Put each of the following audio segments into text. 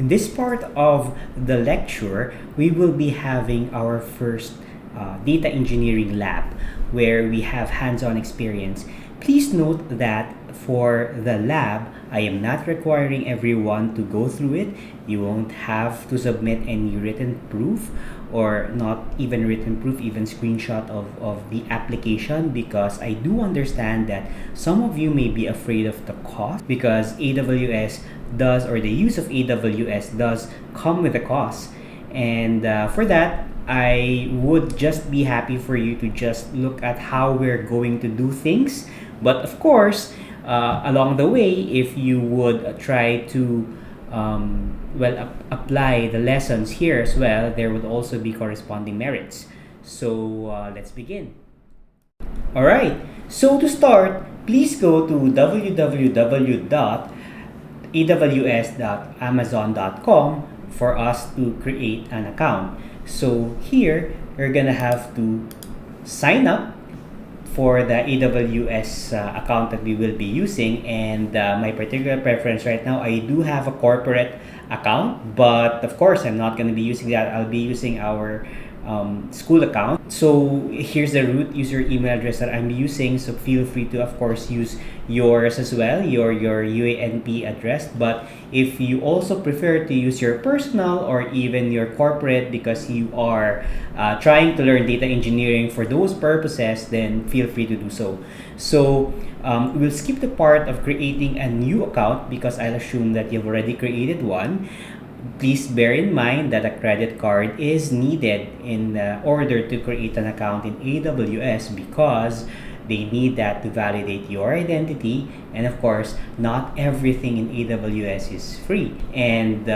In this part of the lecture, we will be having our first data engineering lab where we have hands-on experience. Please note that for the lab, I am not requiring everyone to go through it. You won't have to submit any written proof, or not even written proof, even screenshot of the application, because I do understand that some of you may be afraid of the cost, because AWS does, or the use of AWS does come with a cost. And for that, I would just be happy for you to just look at how we're going to do things. But of course, along the way, if you would try to apply the lessons here as well, there would also be corresponding merits. So let's begin. All right. So to start, please go to www.aws.amazon.com for us to create an account. So here, you're gonna have to sign up for the AWS account that we will be using. And my particular preference right now, I do have a corporate account, but of course I'm not going to be using that. I'll be using our school account. So here's the root user email address that I'm using, so feel free to of course use yours as well, your UANP address. But if you also prefer to use your personal or even your corporate because you are trying to learn data engineering for those purposes, then feel free to do so. So we'll skip the part of creating a new account because I'll assume that you've already created one. Please bear in mind that a credit card is needed in order to create an account in AWS, because they need that to validate your identity. And of course, not everything in AWS is free. And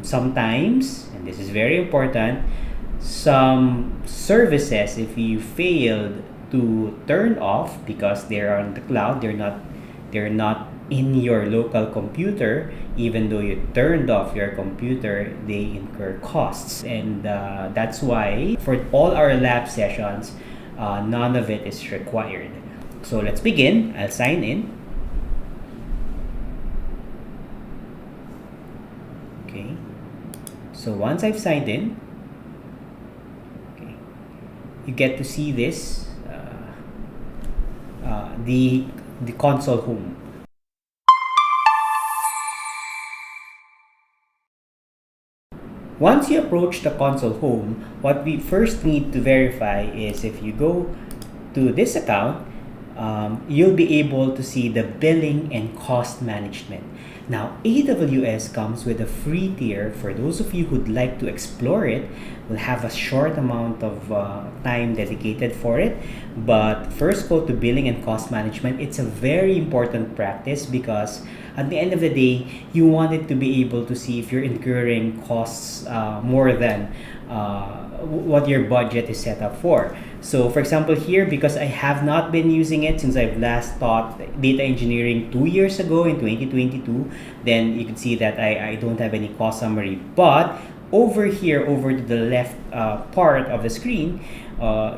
sometimes, and this is very important, some services, if you failed to turn off because they're on the cloud, they're not in your local computer, even though you turned off your computer, they incur costs. And that's why for all our lab sessions, none of it is required. So let's begin. I'll sign in. Okay. So once I've signed in, okay, you get to see this, the console home. Once you approach the console home, what we first need to verify is if you go to this account, you'll be able to see the billing and cost management. Now, AWS comes with a free tier. For those of you who'd like to explore it, we'll have a short amount of time dedicated for it. But first, go to billing and cost management. It's a very important practice because at the end of the day, you want it to be able to see if you're incurring costs more than what your budget is set up for. So for example here, because I have not been using it since I've last taught data engineering 2 years ago in 2022, then you can see that I don't have any cost summary. But over here, over to the left part of the screen,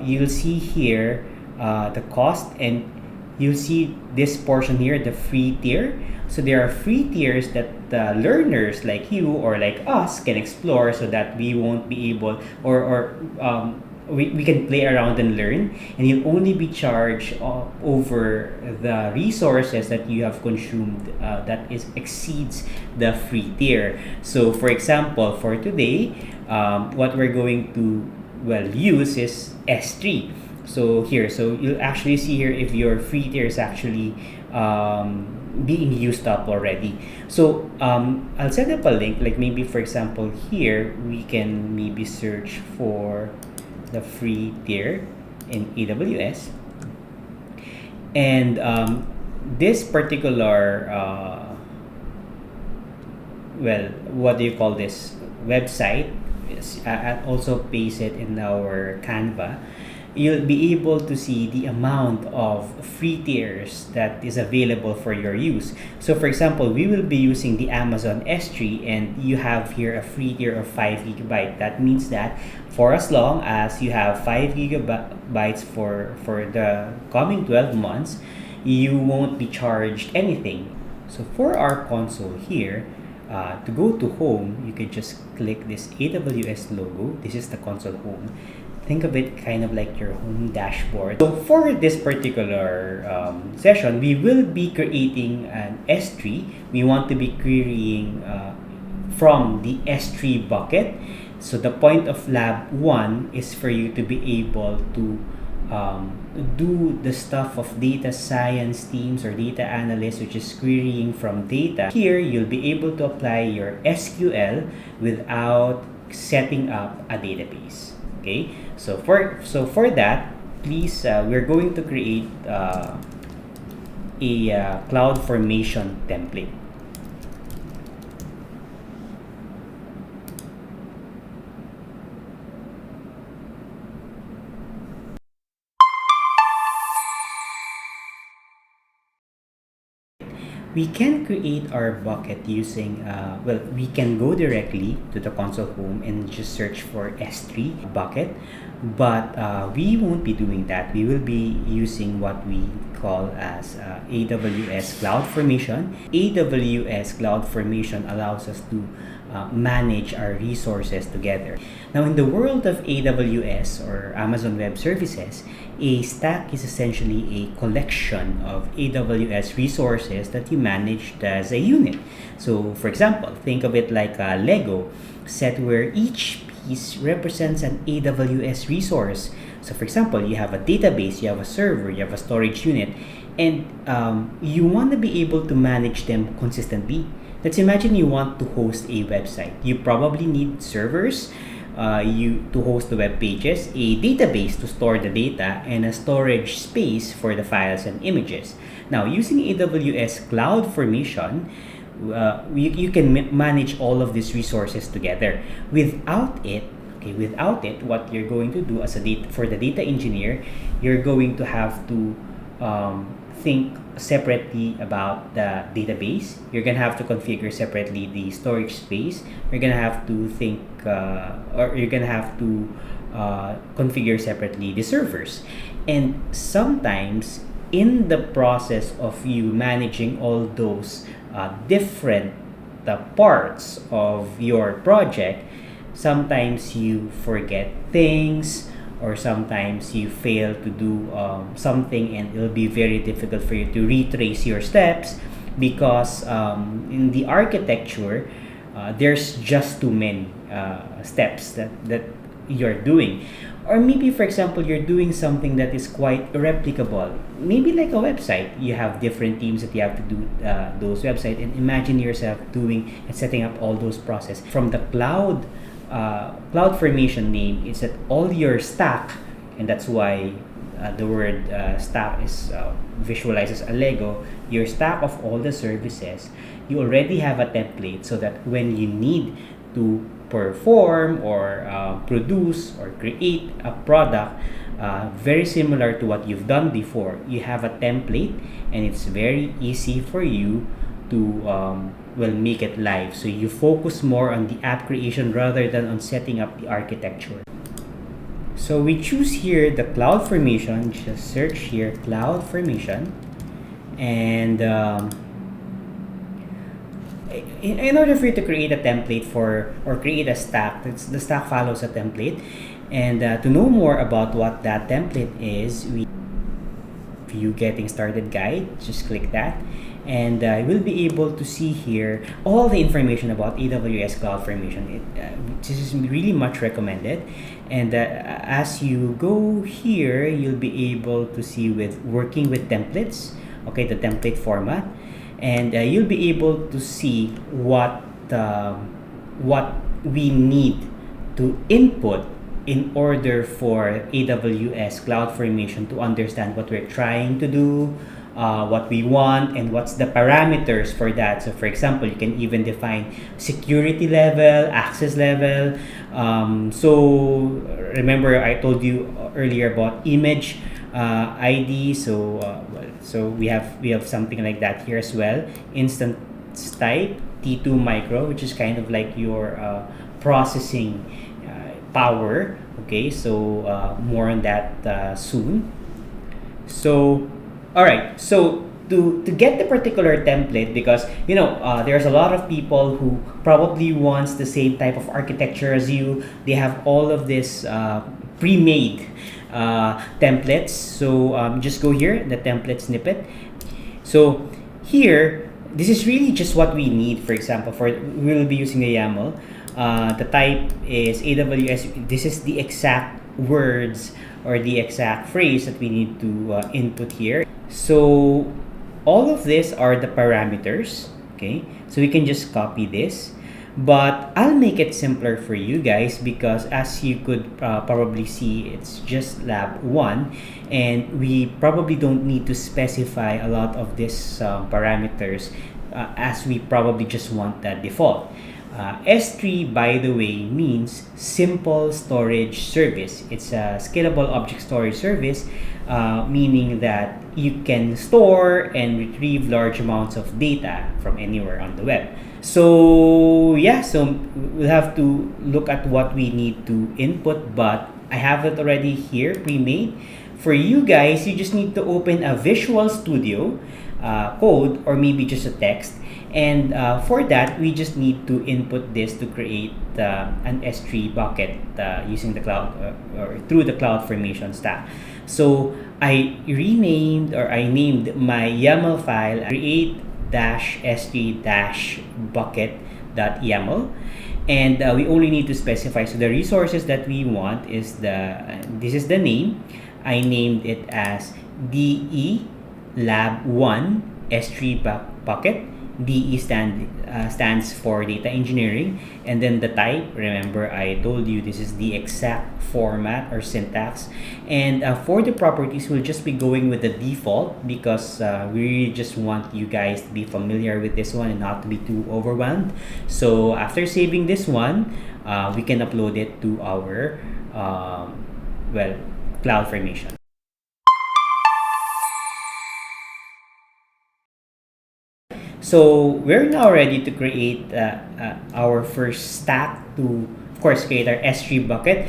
you'll see here the cost, and you'll see this portion here, the free tier. So there are free tiers that learners like you or like us can explore, so that we won't be able, we can play around and learn, and you'll only be charged over the resources that you have consumed that exceeds the free tier. So for example, for today, what we're going to use is S3. So here, so you'll actually see here if your free tier is actually being used up already. So I'll set up a link, like maybe for example here we can maybe search for the free tier in AWS, and this particular what do you call this website, is I'll also paste it in our Canva. You'll be able to see the amount of free tiers that is available for your use. So for example, we will be using the Amazon S3, and you have here a free tier of 5 gigabyte. That means that for as long as you have 5 gigabytes for the coming 12 months, you won't be charged anything. So for our console here, To go to home, you could just click this AWS logo. This is the console home. Think of it kind of like your home dashboard. So for this particular session, we will be creating an S3. We want to be querying from the S3 bucket. So the point of lab 1 is for you to be able to do the stuff of data science teams or data analysts, which is querying from data. Here, you'll be able to apply your SQL without setting up a database. Okay, so for that, please, we're going to create a CloudFormation template. We can create our bucket using, we can go directly to the console home and just search for S3 bucket, but we won't be doing that. We will be using what we call as AWS CloudFormation. AWS CloudFormation allows us to manage our resources together. Now, in the world of AWS or Amazon Web Services, a stack is essentially a collection of AWS resources that you managed as a unit. So, for example, think of it like a Lego set where each piece represents an AWS resource. So, for example, you have a database, you have a server, you have a storage unit, and you want to be able to manage them consistently. Let's imagine you want to host a website. You probably need servers to host the web pages, a database to store the data, and a storage space for the files and images. Now, using AWS CloudFormation, you can manage all of these resources together. Without it, what you're going to do for the data engineer, you're going to have to think separately about the database. You're gonna have to configure separately the storage space. You're gonna have to think, or you're gonna have to configure separately the servers. And sometimes, in the process of you managing all those different parts of your project, sometimes you forget things, or sometimes you fail to do something, and it'll be very difficult for you to retrace your steps because in the architecture, there's just too many steps that you're doing. Or maybe, for example, you're doing something that is quite replicable. Maybe like a website. You have different teams that you have to do those websites, and imagine yourself doing and setting up all those processes. From the CloudFormation name, is that all your stack, and that's why the word stack is visualized as a Lego. Your stack of all the services, you already have a template so that when you need to perform or produce or create a product very similar to what you've done before, you have a template, and it's very easy for you to make it live. So you focus more on the app creation rather than on setting up the architecture. So we choose here the CloudFormation. Just search here CloudFormation, and in order for you to create a template or create a stack, the stack follows a template. And to know more about what that template is, we view Getting Started Guide. Just click that, and we'll be able to see here all the information about AWS CloudFormation. This is really much recommended. And as you go here, you'll be able to see with working with templates, okay, the template format, and you'll be able to see what we need to input in order for AWS CloudFormation to understand what we're trying to do, what we want, and what's the parameters for that. So for example, you can even define security level, access level. So remember I told you earlier about image ID. So we have something like that here as well. Instance type T2 micro, which is kind of like your processing power. Okay, so more on that soon. So all right, so to get the particular template, because there's a lot of people who probably wants the same type of architecture as you. They have all of this pre-made templates. So just go here, the template snippet. So here, this is really just what we need. For example, we'll be using a YAML. The type is AWS. This is the exact words or the exact phrase that we need to input here. So all of this are the parameters. Okay, so we can just copy this, but I'll make it simpler for you guys, because as you could probably see, it's just lab 1, and we probably don't need to specify a lot of these parameters, as we probably just want that default. S3, by the way, means Simple Storage Service. It's a scalable object storage service, meaning that you can store and retrieve large amounts of data from anywhere on the web. So yeah, so we'll have to look at what we need to input, but I have it already here pre-made. For you guys, you just need to open a Visual Studio code, or maybe just a text. And for that, we just need to input this to create an S3 bucket using the cloud or through the CloudFormation stack. So I named my YAML file create-s3-bucket.yaml, and we only need to specify. So the resources that we want is this is the name. I named it as DE Lab 1 S3 bucket. DE stands for data engineering, and then the type, remember I told you this is the exact format or syntax. And for the properties, we'll just be going with the default, because we really just want you guys to be familiar with this one and not to be too overwhelmed. So after saving this one, we can upload it to our CloudFormation. So we're now ready to create our first stack to, of course, create our S3 bucket.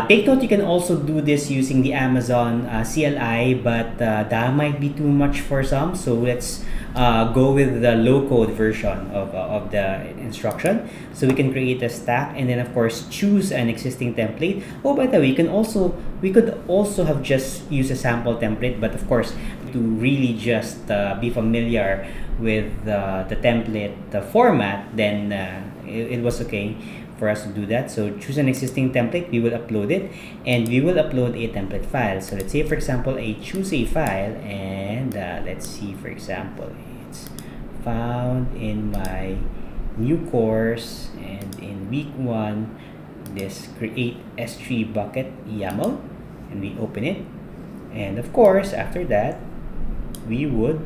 Take note, you can also do this using the Amazon CLI, but that might be too much for some. So let's go with the low-code version of the instruction. So we can create a stack, and then of course choose an existing template. Oh, by the way, we could also have just used a sample template, but of course, to really just be familiar with the template, the format, then it was okay for us to do that. So choose an existing template, we will upload it, and we will upload a template file. So let's say, for example, I choose a file, and let's see, for example, it's found in my new course, and in week 1, this create S3 bucket YAML, and we open it. And of course, after that, we would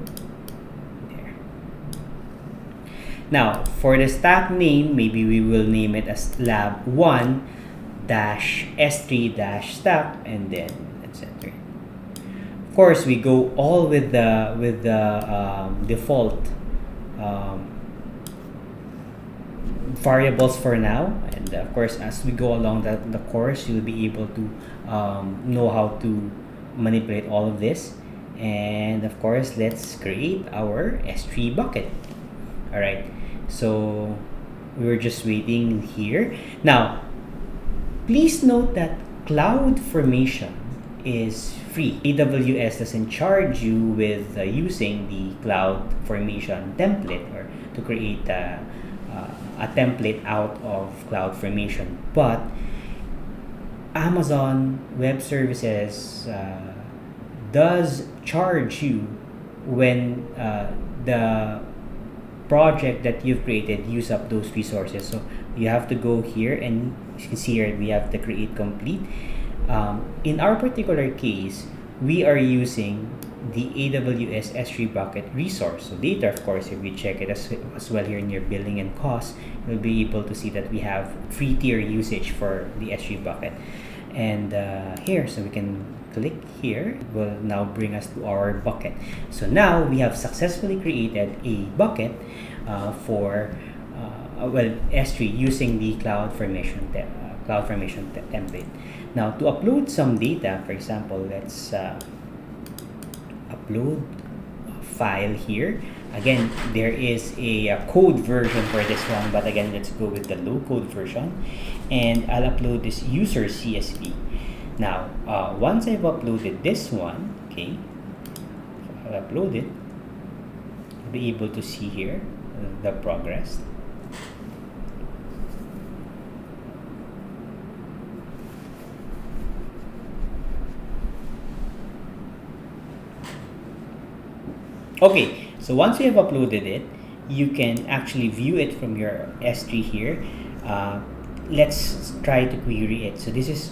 now, for the stack name, maybe we will name it as lab 1-s3-stack, and then let's enter it. Of course, we go all with the default variables for now, and of course, as we go along the course, you'll be able to know how to manipulate all of this. And of course, let's create our S3 bucket. All right. So we're just waiting here. Now, please note that CloudFormation is free. AWS doesn't charge you with using the CloudFormation template, or to create a template out of CloudFormation. But Amazon Web Services does charge you when the project that you've created use up those resources. So you have to go here, and you can see here we have the create complete. In our particular case, we are using the AWS S3 bucket resource. So later, of course, if we check it as well here in your billing and costs, you'll be able to see that we have free tier usage for the S3 bucket. And here, so we can click here, will now bring us to our bucket. So now we have successfully created a bucket for S3 using the CloudFormation template. Now, to upload some data, for example, let's upload file here. Again, there is a code version for this one, but again, let's go with the low code version. And I'll upload this user CSV. Now, once I've uploaded this one, okay, so I'll upload it. You'll be able to see here the progress. Okay, so once you have uploaded it, you can actually view it from your S3 here. Let's try to query it. So this is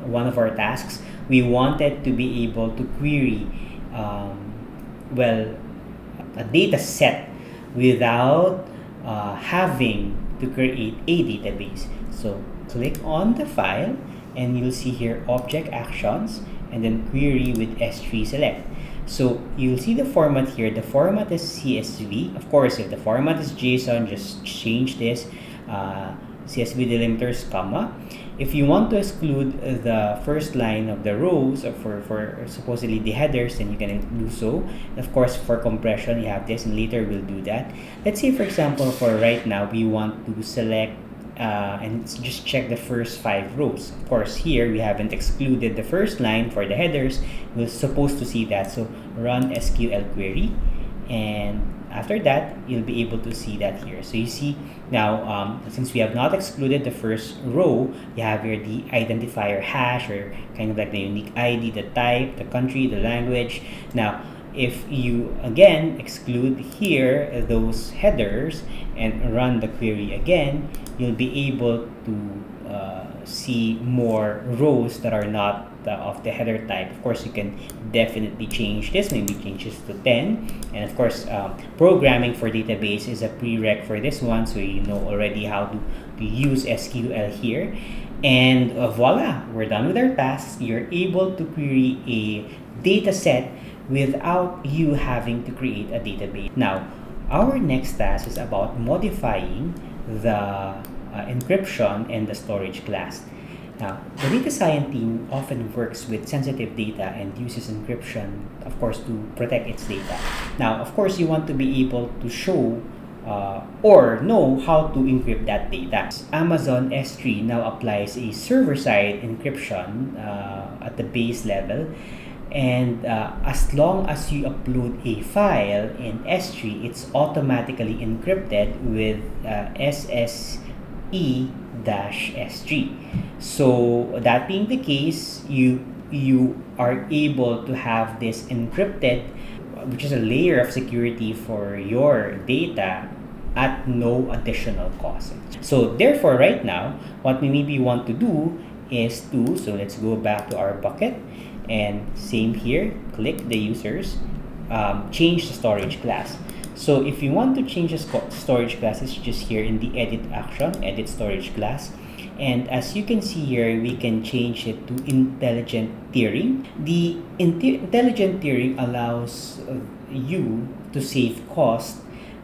one of our tasks. We wanted to be able to query, well, a data set without having to create a database. So click on the file and you'll see here object actions and then query with S3 select. So you'll see the format here. The format is CSV. Of course, if the format is JSON, just change this CSV delimiters, comma. If you want to exclude the first line of the rows or for supposedly the headers, then you can do so. Of course, for compression, you have this, and later we'll do that. Let's say, for example, for right now, we want to select and just check the first 5 rows. Of course, here we haven't excluded the first line for the headers. We're supposed to see that. So run SQL query, and after that, you'll be able to see that here. So you see now, since we have not excluded the first row, you have here the identifier hash, or kind of like the unique ID, the type, the country, the language. Now, if you again exclude here those headers and run the query again, you'll be able to see more rows that are not of the header type. Of course, you can definitely change this, maybe change this to 10. And of course, programming for database is a prereq for this one, so you know already how to use SQL here. And voila, we're done with our tasks. You're able to query a data set without you having to create a database. Now, our next task is about modifying the encryption and the storage class. Now, the data science team often works with sensitive data and uses encryption, of course, to protect its data. Now, of course, you want to be able to show or know how to encrypt that data. Amazon S3 now applies a server-side encryption at the base level. And as long as you upload a file in S3, it's automatically encrypted with SSE-S3. So that being the case, you are able to have this encrypted, which is a layer of security for your data at no additional cost. So therefore, right now, what we maybe want to do is so let's go back to our bucket. And same here, click the users, change the storage class. So if you want to change the storage class, it's just here in the edit action, edit storage class. And as you can see here, we can change it to intelligent tiering. The intelligent tiering allows you to save cost.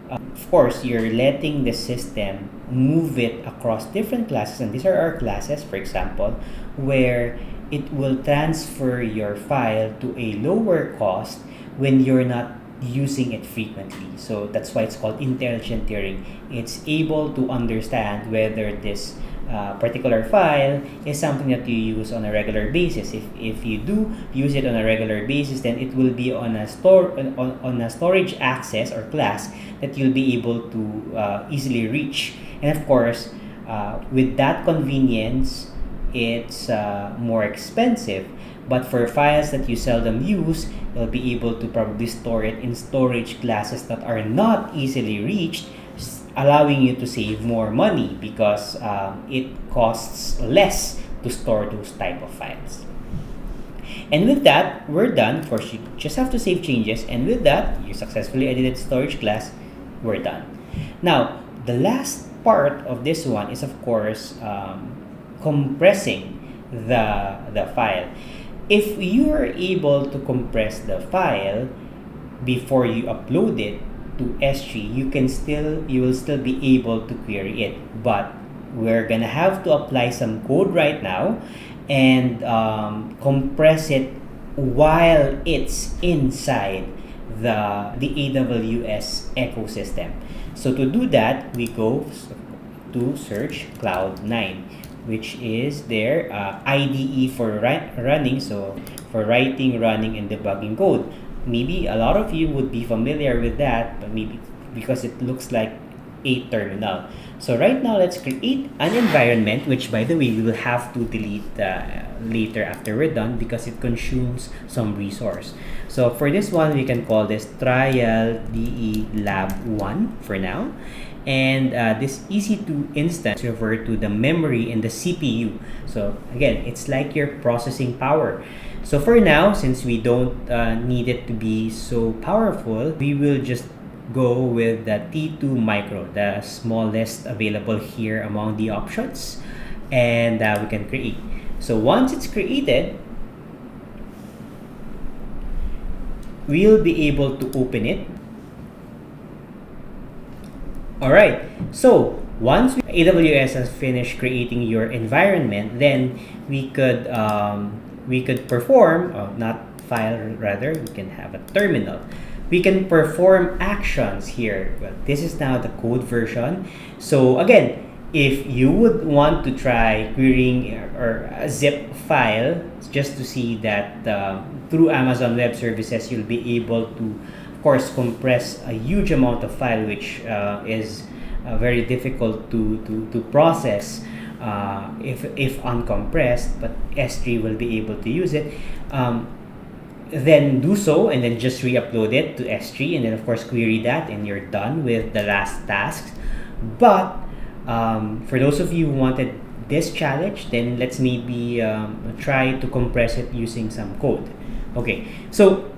Of course, you're letting the system move it across different classes, and these are our classes, for example, where it will transfer your file to a lower cost when you're not using it frequently. So that's why it's called intelligent tiering. It's able to understand whether this particular file is something that you use on a regular basis. If you do use it on a regular basis, then it will be on a storage access or class that you'll be able to easily reach. And of course, with that convenience, it's more expensive. But for files that you seldom use, you'll be able to probably store it in storage classes that are not easily reached, allowing you to save more money because it costs less to store those type of files. And with that, we're done. Of course, you just have to save changes. And with that, you successfully edited storage class. We're done. Now, the last part of this one is, of course, compressing the file. If you are able to compress the file before you upload it to S3, you will still be able to query it. But we're gonna have to apply some code right now and compress it while it's inside the AWS ecosystem. So to do that, we go to search Cloud9, which is their IDE for running, so for writing, running, and debugging code. Maybe a lot of you would be familiar with that, but maybe because it looks like a terminal. So right now, let's create an environment, which by the way, we will have to delete later after we're done because it consumes some resource. So for this one, we can call this trial DE lab 1 for now. And this EC2 instance refer to the memory in the CPU. So again, it's like your processing power. So for now, since we don't need it to be so powerful, we will just go with the T2 micro, the smallest available here among the options, and we can create. So once it's created, we'll be able to open it. All right, so once AWS has finished creating your environment, then we could perform, not file rather, we can have a terminal. We can perform actions here. Well, this is now the code version. So again, if you would want to try querying or a zip file just to see that through Amazon Web Services, you'll be able to, of course, compress a huge amount of file, which is very difficult to process if uncompressed, but S3 will be able to use it. Then do so, and then just re-upload it to S3, and then of course query that, and you're done with the last tasks. But for those of you who wanted this challenge, then let's maybe try to compress it using some code. Okay, so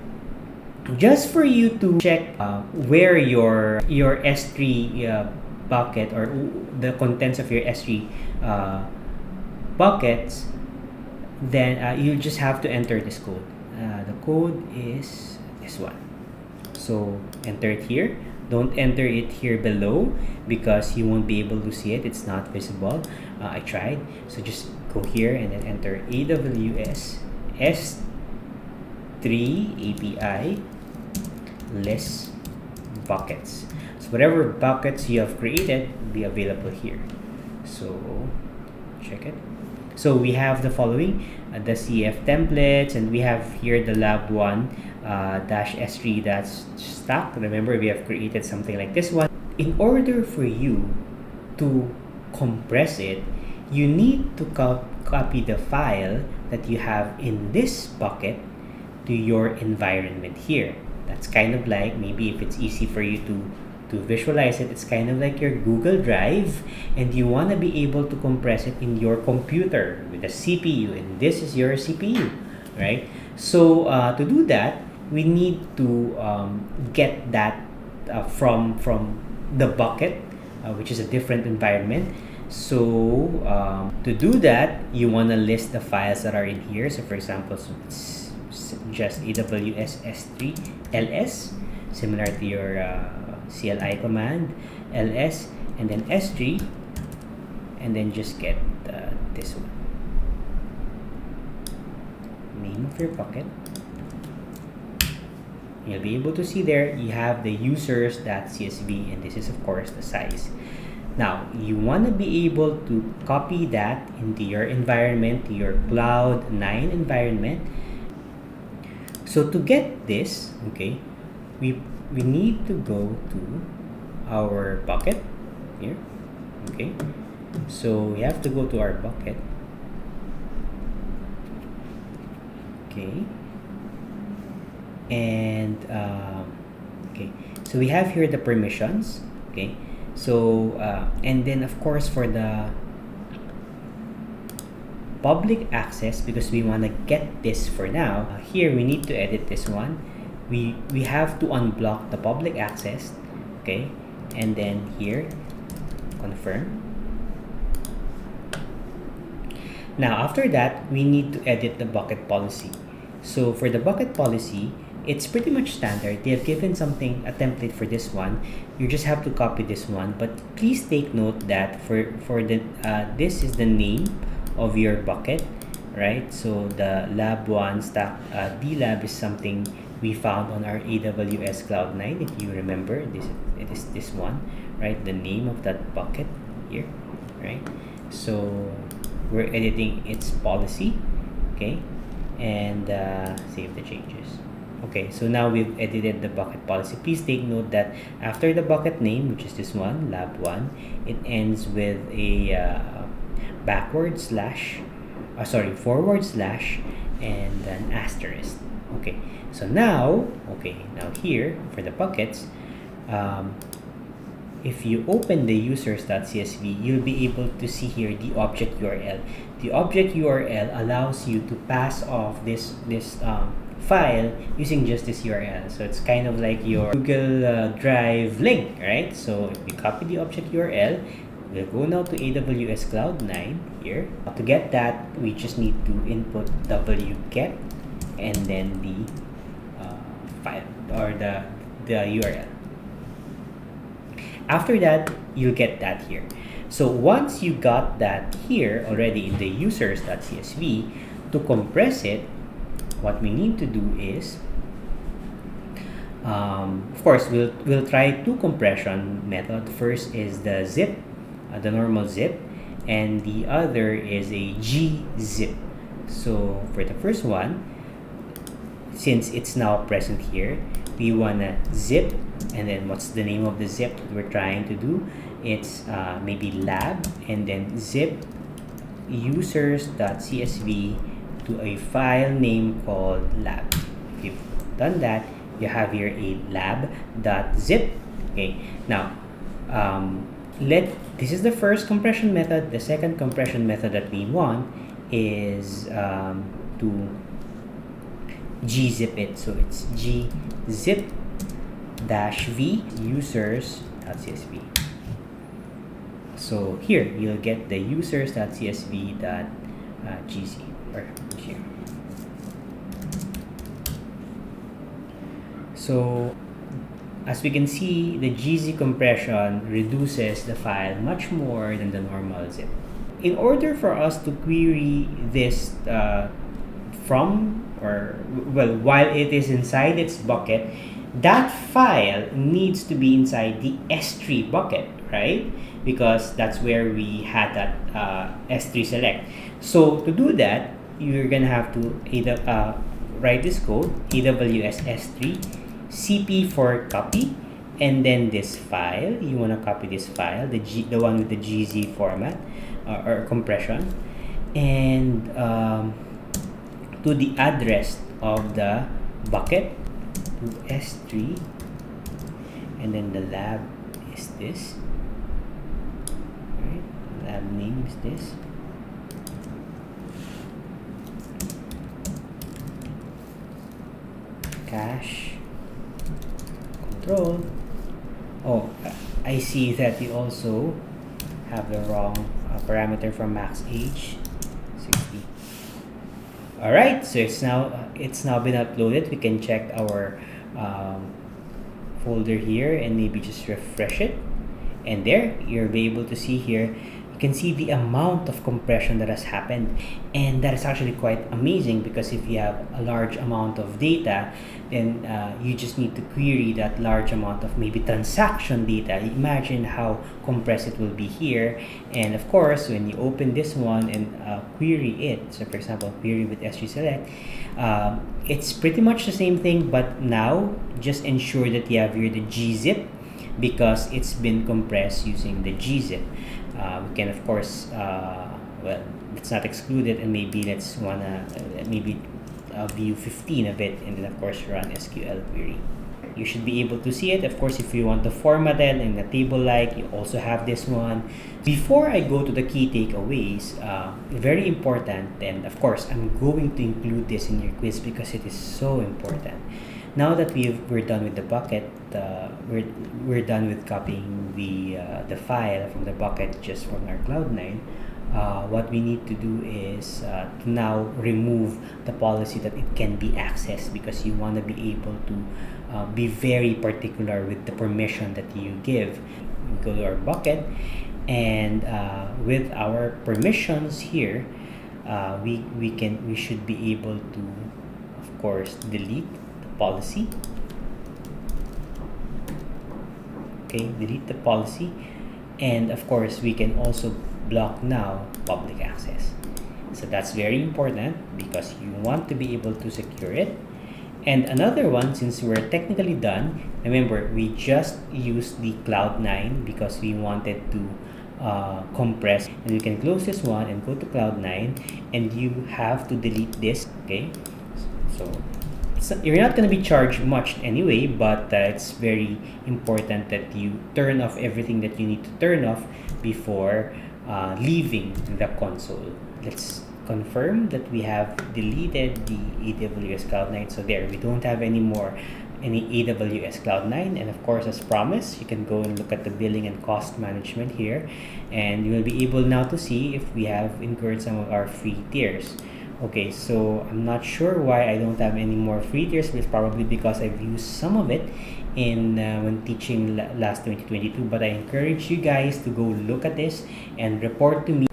just for you to check where your S3 bucket or the contents of your S3 buckets, then you just have to enter this code. The code is this one. So enter it here. Don't enter it here below because you won't be able to see it. It's not visible. I tried. So just go here and then enter AWS S3 API list buckets. So whatever buckets you have created will be available here. So check it. So we have the following, the CF templates, and we have here the lab 1 dash S3 that's stack. Remember, we have created something like this one. In order for you to compress it, you need to copy the file that you have in this bucket to your environment here. That's kind of like, maybe if it's easy for you to visualize it, it's kind of like your Google Drive, and you want to be able to compress it in your computer with a CPU, and this is your CPU, right? So to do that, we need to get that from the bucket, which is a different environment. So to do that, you want to list the files that are in here. So for example, so it's just AWS S3 ls, similar to your CLI command, ls, and then S3, and then just get this one, name of your bucket. You'll be able to see there you have the users.csv, and this is of course the size. Now you want to be able to copy that into your environment, to your Cloud9 environment. So to get this, okay, we need to go to our bucket here. Okay, so we have to go to our bucket. Okay, and okay, so we have here the permissions. Okay, so and then of course for the public access, because we want to get this for now, here we need to edit this one. We have to unblock the public access. Okay, and then here confirm. Now after that, we need to edit the bucket policy. So for the bucket policy, it's pretty much standard. They have given something, a template for this one. You just have to copy this one, but please take note that for the this is the name of your bucket, right? So the lab 1 stack D lab is something we found on our AWS Cloud9. If you remember, it is this one, right? The name of that bucket here, right? So we're editing its policy, okay, and save the changes. Okay, so now we've edited the bucket policy. Please take note that after the bucket name, which is this one, lab1, it ends with a forward slash and an asterisk. Okay, so now here for the buckets, if you open the users.csv, you'll be able to see here the object URL. The object URL allows you to pass off this file using just this URL. So it's kind of like your Google Drive link, right? So if we copy the object URL, we'll go now to AWS Cloud9 here. To get that, we just need to input wget and then the file or the URL. After that, you'll get that here. So once you got that here already in the users.csv, to compress it, what we need to do is, of course, we'll try two compression method. First is the zip, the normal zip, and the other is a gzip. So for the first one, since it's now present here, we wanna zip, and then what's the name of the zip that we're trying to do? It's maybe lab, and then zip users.csv to a file name called lab. If you've done that, you have here a lab.zip. Okay, now this is the first compression method. The second compression method that we want is to gzip it. So it's gzip -v users.csv. So here you'll get the users.csv.gz or here. So as we can see, the gz compression reduces the file much more than the normal zip. In order for us to query this while it is inside its bucket, that file needs to be inside the S3 bucket, right? Because that's where we had that S3 select. So to do that, you're gonna have to either write this code, AWS S3 cp for copy, and then this file. You wanna copy this file, the one with the gz format or compression, and to the address of the bucket, to S3, and then the lab is this, right? Lab name is this. Cache control. Oh, I see that you also have the wrong parameter for max age, 60. All right, so it's now been uploaded. We can check our folder here and maybe just refresh it, and there you'll be able to see here. You can see the amount of compression that has happened, and that is actually quite amazing, because if you have a large amount of data, then you just need to query that large amount of maybe transaction data. Imagine how compressed it will be here. And of course, when you open this one and query it, so for example, query with S3 select, it's pretty much the same thing, but now just ensure that you have here the gzip, because it's been compressed using the gzip. We can, of course, let's not exclude it, and maybe let's wanna view 15 of it, and then of course run SQL query. You should be able to see it. Of course, if you want to format it in a table like, you also have this one. Before I go to the key takeaways, very important, and of course I'm going to include this in your quiz because it is so important. Now that we're done with the bucket, we're done with copying the file from the bucket just from our Cloud9. What we need to do is to now remove the policy that it can be accessed, because you want to be able to be very particular with the permission that you give. We go to our bucket, and with our permissions here, we should be able to, of course, delete the policy. Okay, delete the policy. And of course, we can also block now public access. So that's very important because you want to be able to secure it. And another one, since we're technically done, remember, we just used the Cloud9 because we wanted to compress. And we can close this one and go to Cloud9, and you have to delete this, okay? So you're not going to be charged much anyway, but it's very important that you turn off everything that you need to turn off before leaving the console. Let's confirm that we have deleted the AWS Cloud9. So there, we don't have any AWS Cloud9. And of course, as promised, you can go and look at the billing and cost management here, and you will be able now to see if we have incurred some of our free tiers. Okay, so I'm not sure why I don't have any more free tiers. It's probably because I've used some of it in when teaching last 2022, but I encourage you guys to go look at this and report to me.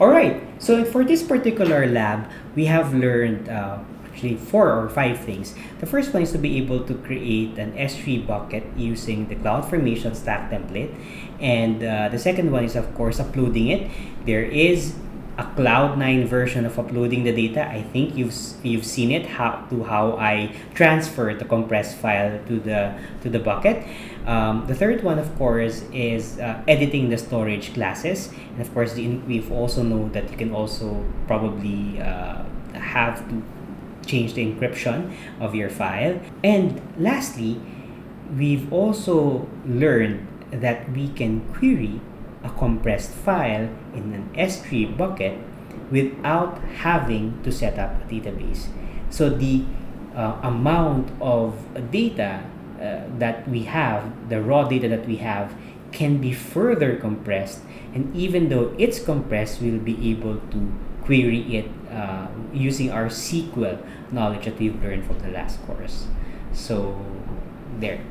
Alright, so for this particular lab, we have learned actually 4 or 5 things. The first one is to be able to create an S3 bucket using the CloudFormation stack template. And the second one is, of course, uploading it. There is a Cloud9 version of uploading the data. I think you've seen it, how I transfer the compressed file to the bucket. The third one, of course, is editing the storage classes, and of course we've also know that you can also probably have to change the encryption of your file. And lastly, we've also learned that we can query a compressed file in an S3 bucket without having to set up a database. So the amount of data that we have, the raw data that we have, can be further compressed, and even though it's compressed, we'll be able to query it using our SQL knowledge that we've learned from the last course. So there.